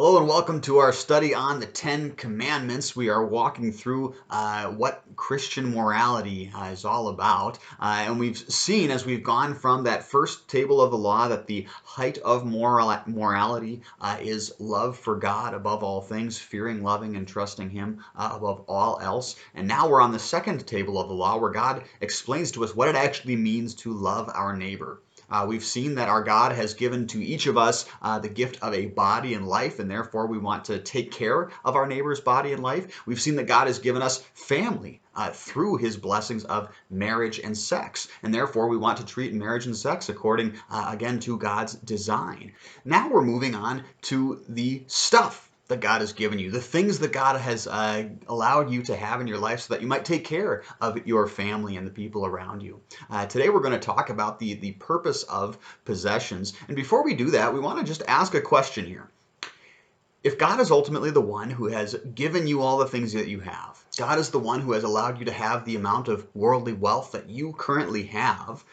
Hello and welcome to our study on the Ten Commandments. We are walking through what Christian morality is all about. And we've seen as we've gone from that first table of the law that the height of morality is love for God above all things, fearing, loving, and trusting Him above all else. And now we're on the second table of the law where God explains to us what it actually means to love our neighbor. We've seen that our God has given to each of us the gift of a body and life, and therefore we want to take care of our neighbor's body and life. We've seen that God has given us family through His blessings of marriage and sex, and therefore we want to treat marriage and sex according, again, to God's design. Now we're moving on to the stuff that God has given you, the things that God has allowed you to have in your life so that you might take care of your family and the people around you. Today we're going to talk about the purpose of possessions. And before we do that, we want to just ask a question here. If God is ultimately the one who has given you all the things that you have, God is the one who has allowed you to have the amount of worldly wealth that you currently have,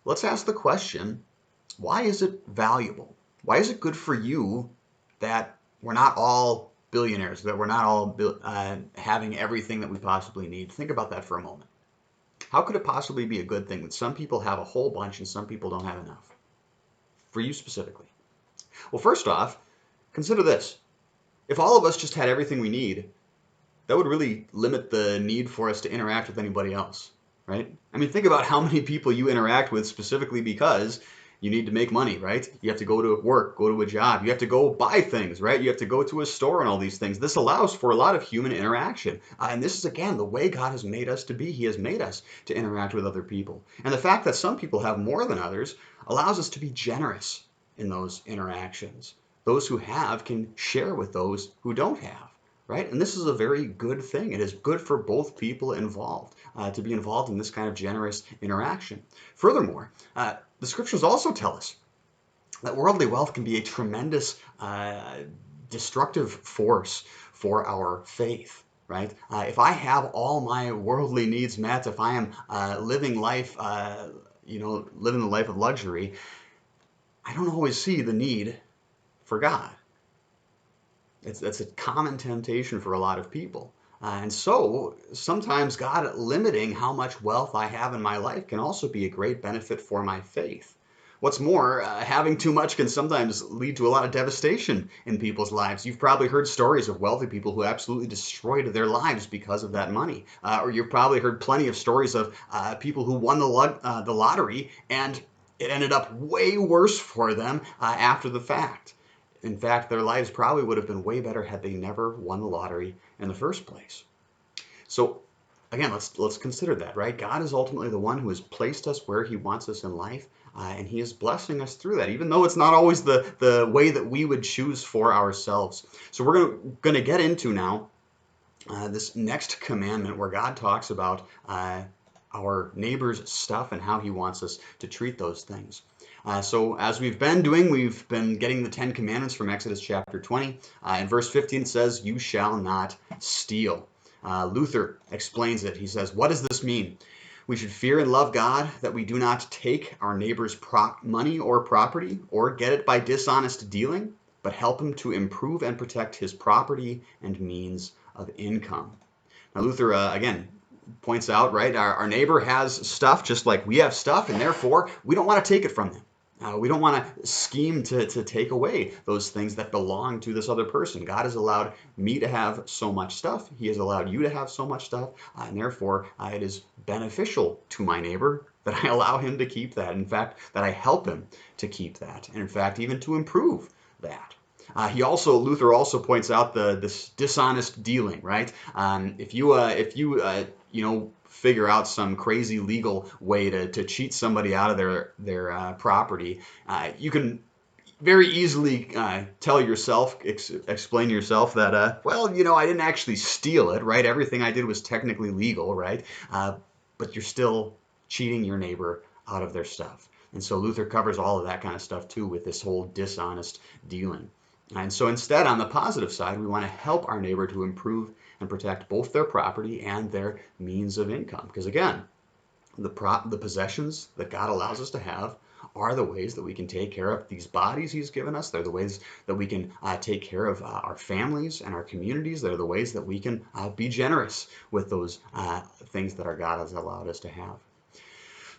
let's ask the question, why is it valuable? Why is it good for you that we're not all billionaires, that we're not all having everything that we possibly need? Think about that for a moment. How could it possibly be a good thing that some people have a whole bunch and some people don't have enough? For you specifically. Well, first off, consider this. If all of us just had everything we need, that would really limit the need for us to interact with anybody else, right? I mean, think about how many people you interact with specifically because you need to make money, right? You have to go to work, go to a job. You have to go buy things, right? You have to go to a store and all these things. This allows for a lot of human interaction. And this is, again, the way God has made us to be. He has made us to interact with other people. And the fact that some people have more than others allows us to be generous in those interactions. Those who have can share with those who don't have. Right? And this is a very good thing. It is good for both people involved to be involved in this kind of generous interaction. Furthermore, the scriptures also tell us that worldly wealth can be a tremendous destructive force for our faith. Right? If I have all my worldly needs met, if I am living life, living the life of luxury, I don't always see the need for God. That's a common temptation for a lot of people. And so sometimes God limiting how much wealth I have in my life can also be a great benefit for my faith. What's more, having too much can sometimes lead to a lot of devastation in people's lives. You've probably heard stories of wealthy people who absolutely destroyed their lives because of that money. Or you've probably heard plenty of stories of people who won the lottery and it ended up way worse for them after the fact. In fact, their lives probably would have been way better had they never won the lottery in the first place. So again, let's consider that, right? God is ultimately the one who has placed us where He wants us in life, and He is blessing us through that, even though it's not always the way that we would choose for ourselves. So we're going to get into now this next commandment where God talks about our neighbor's stuff and how He wants us to treat those things. So as we've been doing, we've been getting the 10 commandments from Exodus chapter 20. In verse 15 it says, "You shall not steal." Luther explains it. He says, "What does this mean? We should fear and love God, that we do not take our neighbor's money or property or get it by dishonest dealing, but help him to improve and protect his property and means of income." Now Luther, again, points out, right, our neighbor has stuff just like we have stuff, and therefore we don't want to take it from them. We don't want to scheme to take away those things that belong to this other person. God has allowed me to have so much stuff. He has allowed you to have so much stuff, and therefore it is beneficial to my neighbor that I allow him to keep that. In fact, that I help him to keep that, and in fact, even to improve that. Luther also points out this dishonest dealing, right? If you figure out some crazy legal way to cheat somebody out of their property, you can very easily explain to yourself that, I didn't actually steal it, right? Everything I did was technically legal, right? But you're still cheating your neighbor out of their stuff. And so Luther covers all of that kind of stuff too with this whole dishonest dealing. And so instead, on the positive side, we want to help our neighbor to improve and protect both their property and their means of income. Because again, the possessions that God allows us to have are the ways that we can take care of these bodies he's given us. They're the ways that we can take care of our families and our communities. They're the ways that we can be generous with those things that our God has allowed us to have.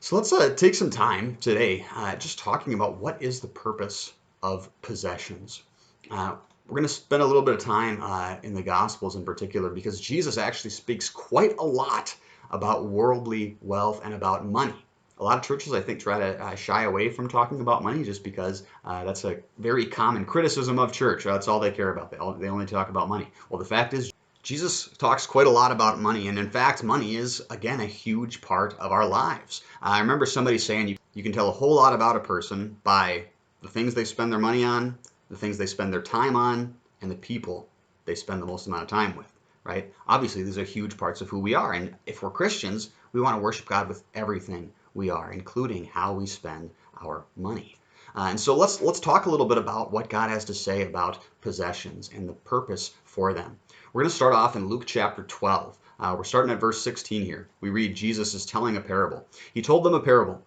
So let's take some time today just talking about what is the purpose of possessions. We're going to spend a little bit of time in the Gospels in particular because Jesus actually speaks quite a lot about worldly wealth and about money. A lot of churches, I think, try to shy away from talking about money just because that's a very common criticism of church. That's all they care about. They only talk about money. Well, the fact is, Jesus talks quite a lot about money, and in fact, money is, again, a huge part of our lives. I remember somebody saying you can tell a whole lot about a person by the things they spend their money on, the things they spend their time on, and the people they spend the most amount of time with, right? Obviously, these are huge parts of who we are, and if we're Christians, we want to worship God with everything we are, including how we spend our money. And so let's talk a little bit about what God has to say about possessions and the purpose for them. We're going to start off in Luke chapter 12. We're starting at verse 16 here. We read Jesus is telling a parable. He told them a parable.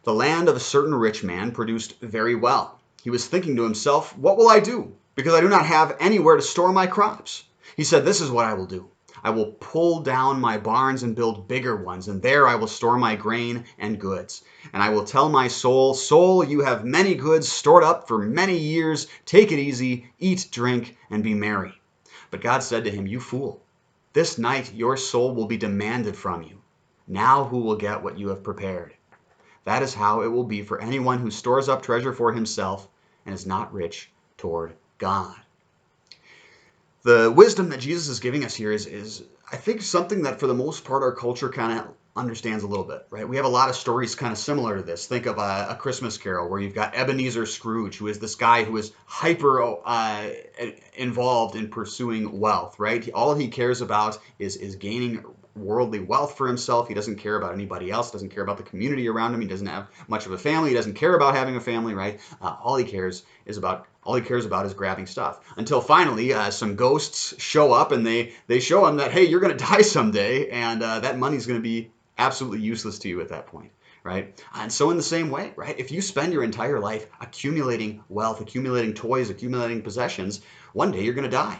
The land of a certain rich man produced very well. He was thinking to himself, what will I do? Because I do not have anywhere to store my crops. He said, this is what I will do. I will pull down my barns and build bigger ones, and there I will store my grain and goods. And I will tell my soul, soul, you have many goods stored up for many years. Take it easy, eat, drink, and be merry. But God said to him, you fool, this night your soul will be demanded from you. Now who will get what you have prepared? That is how it will be for anyone who stores up treasure for himself and is not rich toward God. The wisdom that Jesus is giving us here is I think, something that for the most part our culture kind of understands a little bit, right? We have a lot of stories kind of similar to this. Think of a Christmas Carol where you've got Ebenezer Scrooge, who is this guy who is hyper involved in pursuing wealth, right? All he cares about is gaining worldly wealth for himself. He doesn't care about anybody else, doesn't care about the community around him. He doesn't have much of a family. He doesn't care about having a family, right? All he cares about is grabbing stuff. Until finally, some ghosts show up and they show him that, hey, you're going to die someday, and that money's going to be absolutely useless to you at that point, right? And so in the same way, right, if you spend your entire life accumulating wealth, accumulating toys, accumulating possessions, one day you're going to die,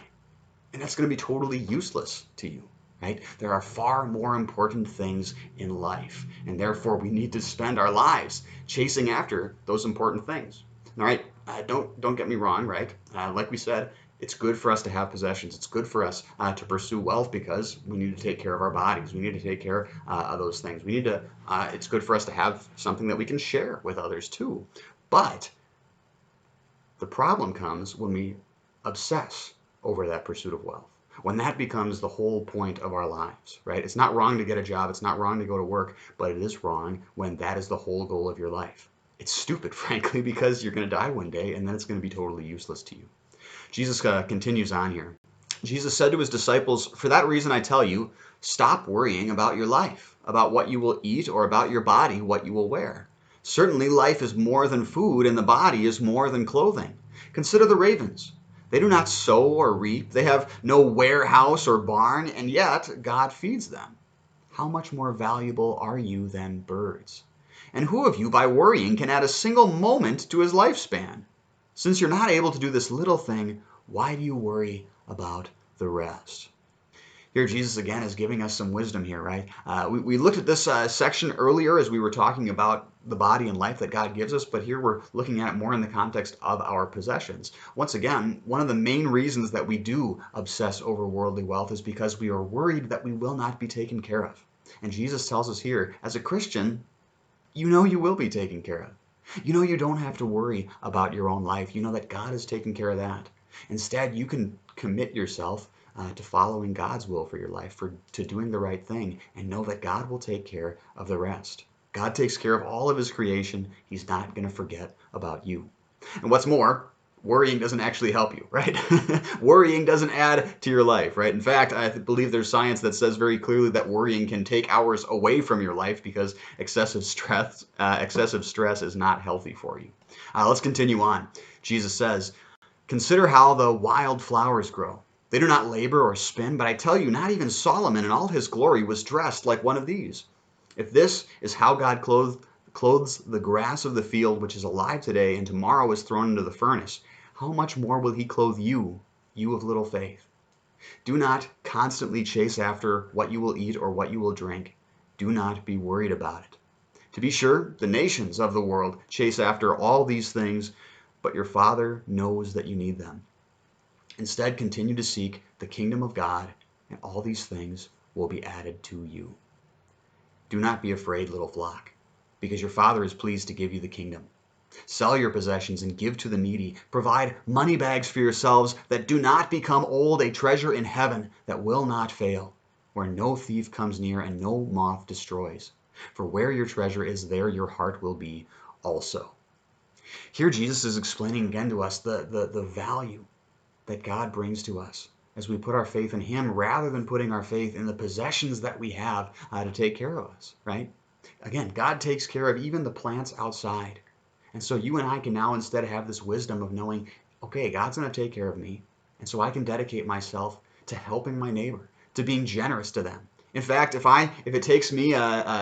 and that's going to be totally useless to you. Right? There are far more important things in life, and therefore we need to spend our lives chasing after those important things. All right, don't get me wrong, right? Like we said, it's good for us to have possessions. It's good for us to pursue wealth because we need to take care of our bodies. We need to take care of those things. We need to. It's good for us to have something that we can share with others too. But the problem comes when we obsess over that pursuit of wealth. When that becomes the whole point of our lives, right? It's not wrong to get a job. It's not wrong to go to work, but it is wrong when that is the whole goal of your life. It's stupid, frankly, because you're going to die one day and then it's going to be totally useless to you. Jesus continues on here. Jesus said to his disciples, for that reason I tell you, stop worrying about your life, about what you will eat, or about your body, what you will wear. Certainly life is more than food, and the body is more than clothing. Consider the ravens. They do not sow or reap. They have no warehouse or barn, and yet God feeds them. How much more valuable are you than birds? And who of you, by worrying, can add a single moment to his lifespan? Since you're not able to do this little thing, why do you worry about the rest? Here, Jesus again is giving us some wisdom here, right? We looked at this section earlier as we were talking about the body and life that God gives us, but here we're looking at it more in the context of our possessions. Once again, one of the main reasons that we do obsess over worldly wealth is because we are worried that we will not be taken care of. And Jesus tells us here, as a Christian, you know you will be taken care of. You know you don't have to worry about your own life. You know that God is taking care of that. Instead, you can commit yourself to following God's will for your life, to doing the right thing, and know that God will take care of the rest. God takes care of all of his creation. He's not going to forget about you. And what's more, worrying doesn't actually help you, right? Worrying doesn't add to your life, right? In fact, I believe there's science that says very clearly that worrying can take hours away from your life because excessive stress is not healthy for you. Let's continue on. Jesus says, consider how the wild flowers grow. They do not labor or spin, but I tell you, not even Solomon in all his glory was dressed like one of these. If this is how God clothes the grass of the field, which is alive today and tomorrow is thrown into the furnace, how much more will he clothe you, you of little faith? Do not constantly chase after what you will eat or what you will drink. Do not be worried about it. To be sure, the nations of the world chase after all these things, but your Father knows that you need them. Instead, continue to seek the kingdom of God, and all these things will be added to you. Do not be afraid, little flock, because your Father is pleased to give you the kingdom. Sell your possessions and give to the needy. Provide money bags for yourselves that do not become old, a treasure in heaven that will not fail, where no thief comes near and no moth destroys. For where your treasure is, there your heart will be also. Here Jesus is explaining again to us the value that God brings to us as we put our faith in Him rather than putting our faith in the possessions that we have to take care of us, right? Again, God takes care of even the plants outside. And so you and I can now instead have this wisdom of knowing, okay, God's going to take care of me. And so I can dedicate myself to helping my neighbor, to being generous to them. In fact, if it takes me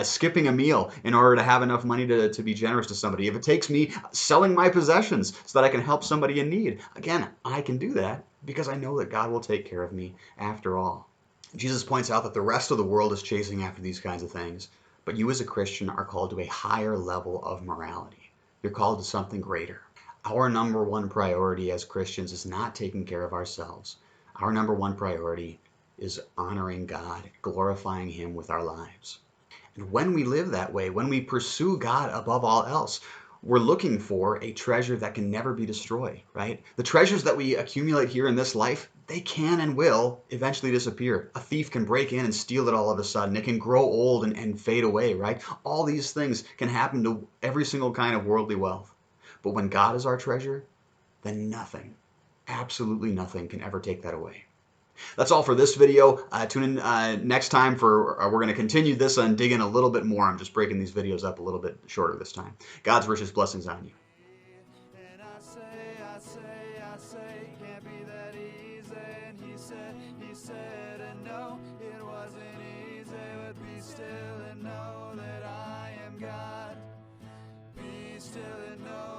skipping a meal in order to have enough money to be generous to somebody, if it takes me selling my possessions so that I can help somebody in need, again, I can do that because I know that God will take care of me after all. Jesus points out that the rest of the world is chasing after these kinds of things, but you as a Christian are called to a higher level of morality. You're called to something greater. Our number one priority as Christians is not taking care of ourselves. Our number one priority is honoring God, glorifying Him with our lives. And when we live that way, when we pursue God above all else, we're looking for a treasure that can never be destroyed, right? The treasures that we accumulate here in this life, they can and will eventually disappear. A thief can break in and steal it all of a sudden. It can grow old and fade away, right? All these things can happen to every single kind of worldly wealth. But when God is our treasure, then nothing, absolutely nothing can ever take that away. That's all for this video. Tune in next time for we're going to continue this and dig in a little bit more. I'm just breaking these videos up a little bit shorter this time. God's richest blessings on you. And I say, can't be that easy. And he said, and no, it wasn't easy, but be still and know that I am God. Be still and know